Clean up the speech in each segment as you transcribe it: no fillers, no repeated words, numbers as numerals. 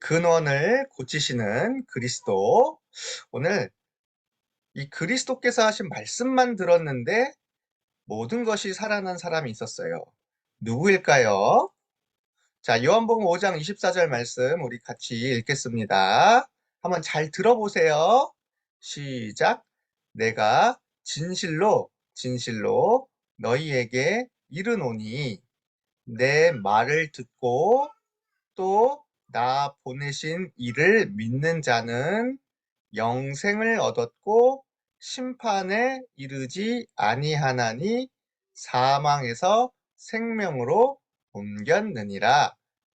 근원을 고치시는 그리스도. 오늘 이 그리스도께서 하신 말씀만 들었는데 모든 것이 살아난 사람이 있었어요. 누구일까요? 자, 요한복음 5장 24절 말씀 우리 같이 읽겠습니다. 한번 잘 들어보세요. 시작. 내가 진실로 진실로 너희에게 이르노니 내 말을 듣고 또 나 보내신 이를 믿는 자는 영생을 얻었고 심판에 이르지 아니하나니 사망에서 생명으로 옮겼느니라.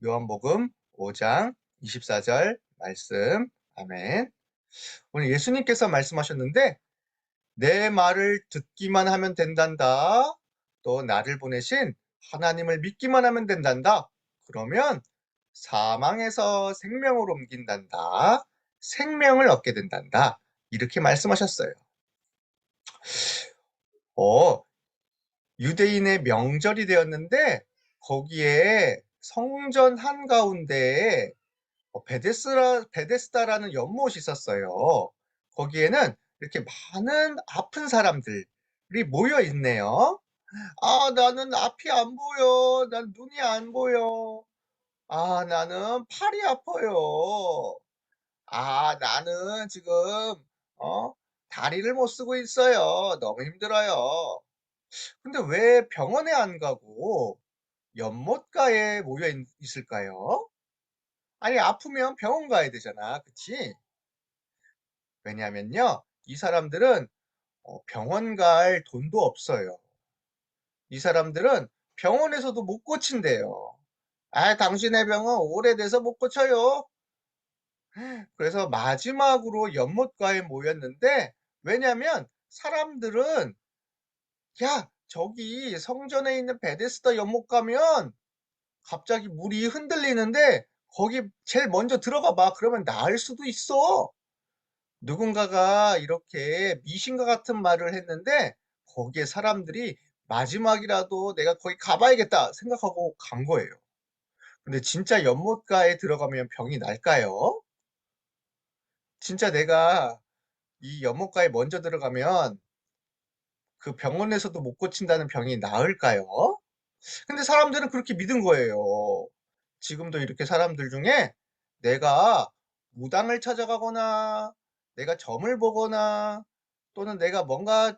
요한복음 5장 24절 말씀. 아멘. 오늘 예수님께서 말씀하셨는데 내 말을 듣기만 하면 된단다. 또 나를 보내신 하나님을 믿기만 하면 된단다. 그러면 사망에서 생명으로 옮긴단다. 생명을 얻게 된단다. 이렇게 말씀하셨어요. 어, 유대인의 명절이 되었는데 거기에 성전 한가운데에 베데스다라는 연못이 있었어요. 거기에는 이렇게 많은 아픈 사람들이 모여 있네요. 아, 나는 앞이 안 보여. 난 눈이 안 보여. 아, 나는 팔이 아파요. 아, 나는 지금 어? 다리를 못 쓰고 있어요. 너무 힘들어요. 근데 왜 병원에 안 가고 연못가에 모여 있을까요? 아니, 아프면 병원 가야 되잖아. 그치? 왜냐면요. 이 사람들은 병원 갈 돈도 없어요. 이 사람들은 병원에서도 못 고친대요. 아, 당신의 병은 오래돼서 못 고쳐요. 그래서 마지막으로 연못가에 모였는데, 왜냐면 사람들은 야, 저기 성전에 있는 베데스다 연못 가면 갑자기 물이 흔들리는데 거기 제일 먼저 들어가 봐. 그러면 나을 수도 있어. 누군가가 이렇게 미신과 같은 말을 했는데 거기에 사람들이 마지막이라도 내가 거기 가봐야겠다 생각하고 간 거예요. 근데 진짜 연못가에 들어가면 병이 날까요? 진짜 내가 이 연못가에 먼저 들어가면 그 병원에서도 못 고친다는 병이 나을까요? 근데 사람들은 그렇게 믿은 거예요. 지금도 이렇게 사람들 중에 내가 무당을 찾아가거나 내가 점을 보거나 또는 내가 뭔가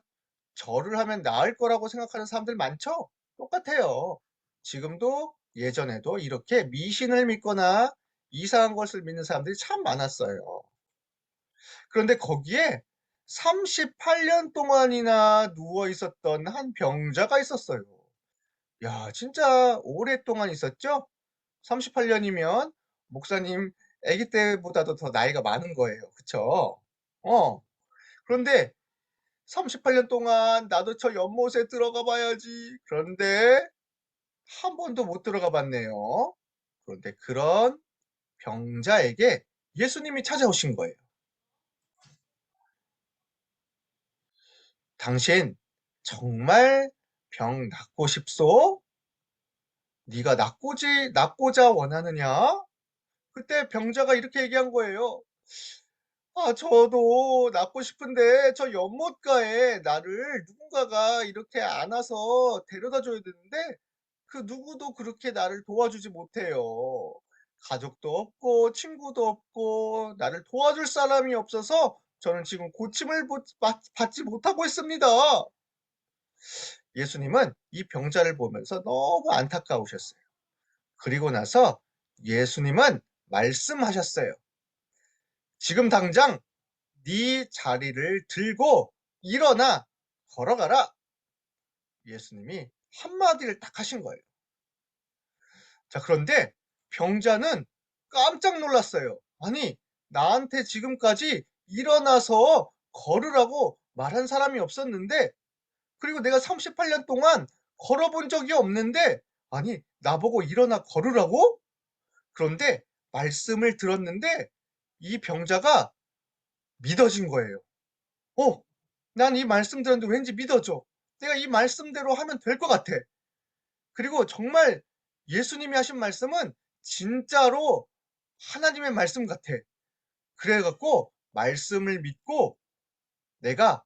절을 하면 나을 거라고 생각하는 사람들 많죠? 똑같아요. 지금도 예전에도 이렇게 미신을 믿거나 이상한 것을 믿는 사람들이 참 많았어요. 그런데 거기에 38년 동안이나 누워 있었던 한 병자가 있었어요. 야, 진짜 오랫동안 있었죠? 38년이면 목사님 아기 때보다도 더 나이가 많은 거예요. 그쵸? 어. 그런데 38년 동안 나도 저 연못에 들어가 봐야지. 그런데 한 번도 못 들어가 봤네요. 그런데 그런 병자에게 예수님이 찾아오신 거예요. 당신 정말 병 낫고 싶소? 네가 낫고자 원하느냐? 그때 병자가 이렇게 얘기한 거예요. 아, 저도 낫고 싶은데 저 연못가에 나를 누군가가 이렇게 안아서 데려다 줘야 되는데 그 누구도 그렇게 나를 도와주지 못해요. 가족도 없고 친구도 없고 나를 도와줄 사람이 없어서 저는 지금 고침을 받지 못하고 있습니다. 예수님은 이 병자를 보면서 너무 안타까우셨어요. 그리고 나서 예수님은 말씀하셨어요. 지금 당장 네 자리를 들고 일어나 걸어가라. 예수님이 한마디를 딱 하신 거예요. 자, 그런데 병자는 깜짝 놀랐어요. 아니, 나한테 지금까지 일어나서 걸으라고 말한 사람이 없었는데, 그리고 내가 38년 동안 걸어본 적이 없는데, 아니, 나보고 일어나 걸으라고? 그런데 말씀을 들었는데, 이 병자가 믿어진 거예요. 어, 난 이 말씀 들었는데 왠지 믿어져. 내가 이 말씀대로 하면 될 것 같아. 그리고 정말 예수님이 하신 말씀은 진짜로 하나님의 말씀 같아. 그래 갖고 말씀을 믿고 내가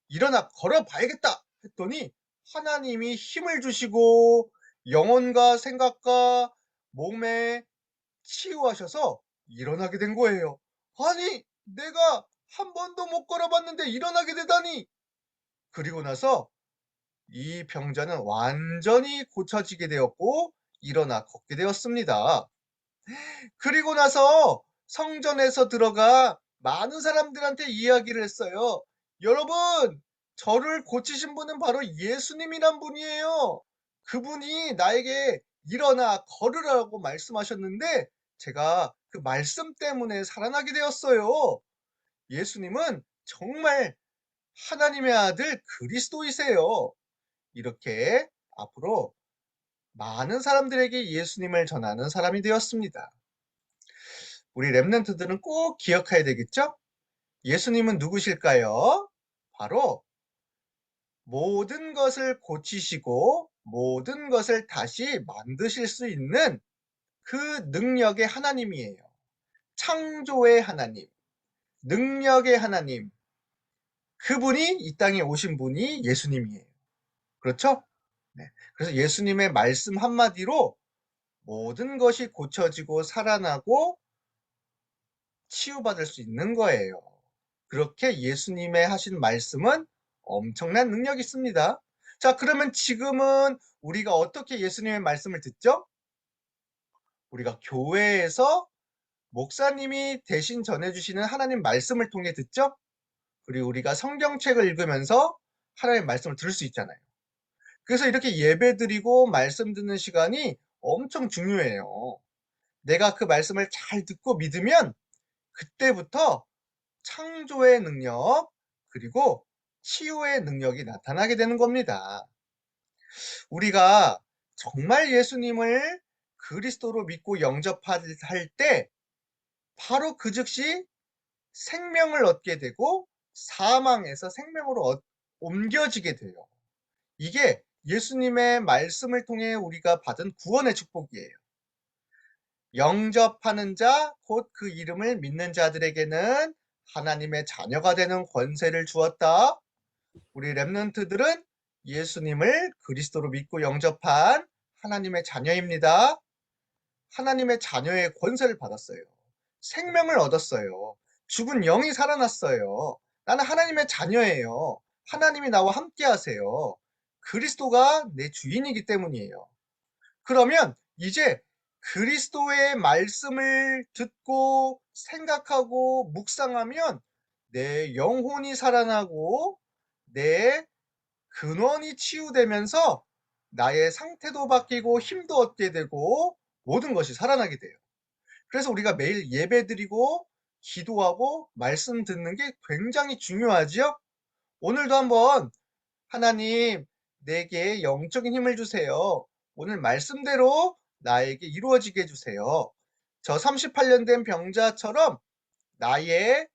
일어나 걸어 봐야겠다 했더니 하나님이 힘을 주시고 영혼과 생각과 몸에 치유하셔서 일어나게 된 거예요. 아니, 내가 한 번도 못 걸어 봤는데 일어나게 되다니. 그리고 나서 이 병자는 완전히 고쳐지게 되었고 일어나 걷게 되었습니다. 그리고 나서 성전에서 들어가 많은 사람들한테 이야기를 했어요. 여러분, 저를 고치신 분은 바로 예수님이란 분이에요. 그분이 나에게 일어나 걸으라고 말씀하셨는데 제가 그 말씀 때문에 살아나게 되었어요. 예수님은 정말 하나님의 아들 그리스도이세요. 이렇게 앞으로 많은 사람들에게 예수님을 전하는 사람이 되었습니다. 우리 랩런트들은 꼭 기억해야 되겠죠? 예수님은 누구실까요? 바로 모든 것을 고치시고 모든 것을 다시 만드실 수 있는 그 능력의 하나님이에요. 창조의 하나님, 능력의 하나님, 그분이 이 땅에 오신 분이 예수님이에요. 그렇죠? 네. 그래서 예수님의 말씀 한마디로 모든 것이 고쳐지고 살아나고 치유받을 수 있는 거예요. 그렇게 예수님의 하신 말씀은 엄청난 능력이 있습니다. 자, 그러면 지금은 우리가 어떻게 예수님의 말씀을 듣죠? 우리가 교회에서 목사님이 대신 전해주시는 하나님 말씀을 통해 듣죠? 그리고 우리가 성경책을 읽으면서 하나님 말씀을 들을 수 있잖아요. 그래서 이렇게 예배 드리고 말씀 듣는 시간이 엄청 중요해요. 내가 그 말씀을 잘 듣고 믿으면 그때부터 창조의 능력, 그리고 치유의 능력이 나타나게 되는 겁니다. 우리가 정말 예수님을 그리스도로 믿고 영접할 때 바로 그 즉시 생명을 얻게 되고 사망에서 생명으로 옮겨지게 돼요. 이게 예수님의 말씀을 통해 우리가 받은 구원의 축복이에요. 영접하는 자, 곧 그 이름을 믿는 자들에게는 하나님의 자녀가 되는 권세를 주었다. 우리 랩런트들은 예수님을 그리스도로 믿고 영접한 하나님의 자녀입니다. 하나님의 자녀의 권세를 받았어요. 생명을 얻었어요. 죽은 영이 살아났어요. 나는 하나님의 자녀예요. 하나님이 나와 함께 하세요. 그리스도가 내 주인이기 때문이에요. 그러면 이제 그리스도의 말씀을 듣고 생각하고 묵상하면 내 영혼이 살아나고 내 근원이 치유되면서 나의 상태도 바뀌고 힘도 얻게 되고 모든 것이 살아나게 돼요. 그래서 우리가 매일 예배드리고 기도하고 말씀 듣는 게 굉장히 중요하지요. 오늘도 한번 하나님 내게 영적인 힘을 주세요. 오늘 말씀대로 나에게 이루어지게 해주세요. 저 38년 된 병자처럼 나의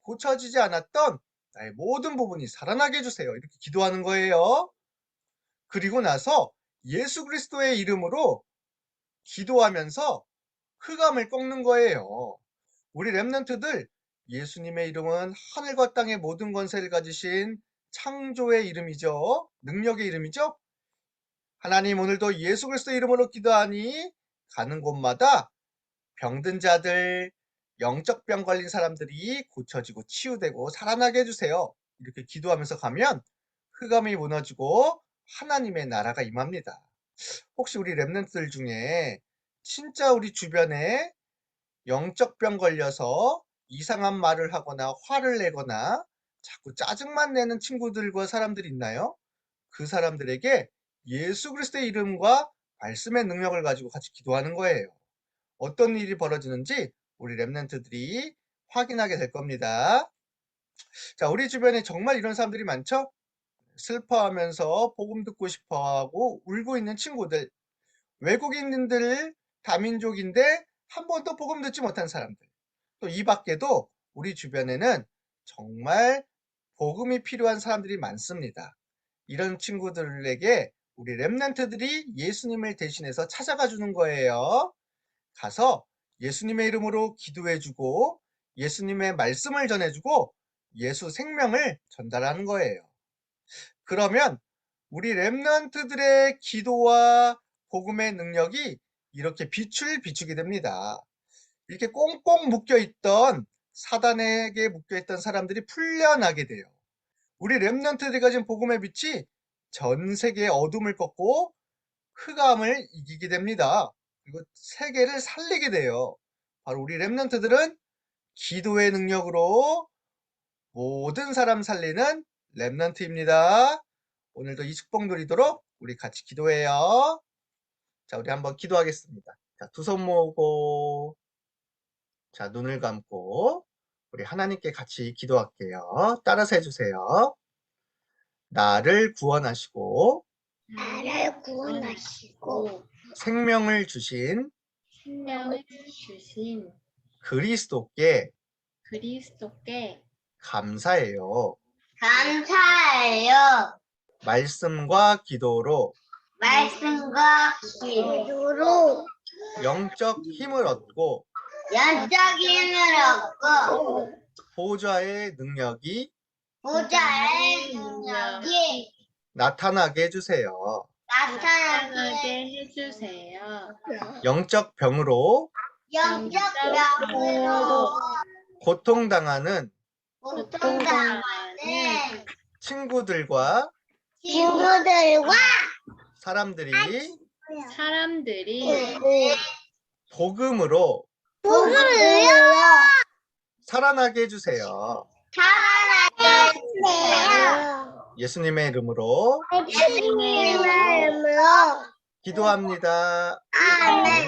고쳐지지 않았던 나의 모든 부분이 살아나게 해주세요. 이렇게 기도하는 거예요. 그리고 나서 예수 그리스도의 이름으로 기도하면서 흑암을 꺾는 거예요. 우리 랩런트들 예수님의 이름은 하늘과 땅의 모든 권세를 가지신 창조의 이름이죠. 능력의 이름이죠. 하나님 오늘도 예수 그리스도 이름으로 기도하니 가는 곳마다 병든 자들, 영적 병 걸린 사람들이 고쳐지고 치유되고 살아나게 해주세요. 이렇게 기도하면서 가면 흑암이 무너지고 하나님의 나라가 임합니다. 혹시 우리 랩런트들 중에 진짜 우리 주변에 영적 병 걸려서 이상한 말을 하거나 화를 내거나 자꾸 짜증만 내는 친구들과 사람들이 있나요? 그 사람들에게 예수 그리스도의 이름과 말씀의 능력을 가지고 같이 기도하는 거예요. 어떤 일이 벌어지는지 우리 랩런트들이 확인하게 될 겁니다. 자, 우리 주변에 정말 이런 사람들이 많죠? 슬퍼하면서 복음 듣고 싶어하고 울고 있는 친구들, 외국인들, 다민족인데 한 번도 복음 듣지 못한 사람들. 또 이 밖에도 우리 주변에는 정말 복음이 필요한 사람들이 많습니다. 이런 친구들에게 우리 랩런트들이 예수님을 대신해서 찾아가 주는 거예요. 가서 예수님의 이름으로 기도해주고 예수님의 말씀을 전해주고 예수 생명을 전달하는 거예요. 그러면 우리 렘넌트들의 기도와 복음의 능력이 이렇게 빛을 비추게 됩니다. 이렇게 꽁꽁 묶여있던 사단에게 묶여있던 사람들이 풀려나게 돼요. 우리 렘넌트들이 가진 복음의 빛이 전 세계의 어둠을 꺾고 흑암을 이기게 됩니다. 그리고 세계를 살리게 돼요. 바로 우리 렘넌트들은 기도의 능력으로 모든 사람 살리는 렘넌트입니다. 오늘도 이 축복 누리도록 우리 같이 기도해요. 자, 우리 한번 기도하겠습니다. 자, 두 손 모으고, 자, 눈을 감고, 우리 하나님께 같이 기도할게요. 따라서 해주세요. 나를 구원하시고, 나를 구원하시고 생명을 주신 생명을 주신 그리스도께 그리스도께 감사해요. 감사해요. 말씀과 기도로 말씀과 기도로 영적 힘을 얻고 영적 힘을 얻고 보좌의 능력이 보좌의 능력이 나타나게 해주세요. 나타나게 나타나게 해주세요. 영적 병으로 영적 병으로 고통당하는 고통당하는 친구들과 친구들과 사람들이 사람들이 복음으로 복음으로 살아나게 해주세요. 살아나게 해주세요. 예수님의 이름으로 예수님의 이름으로 기도합니다. 아멘.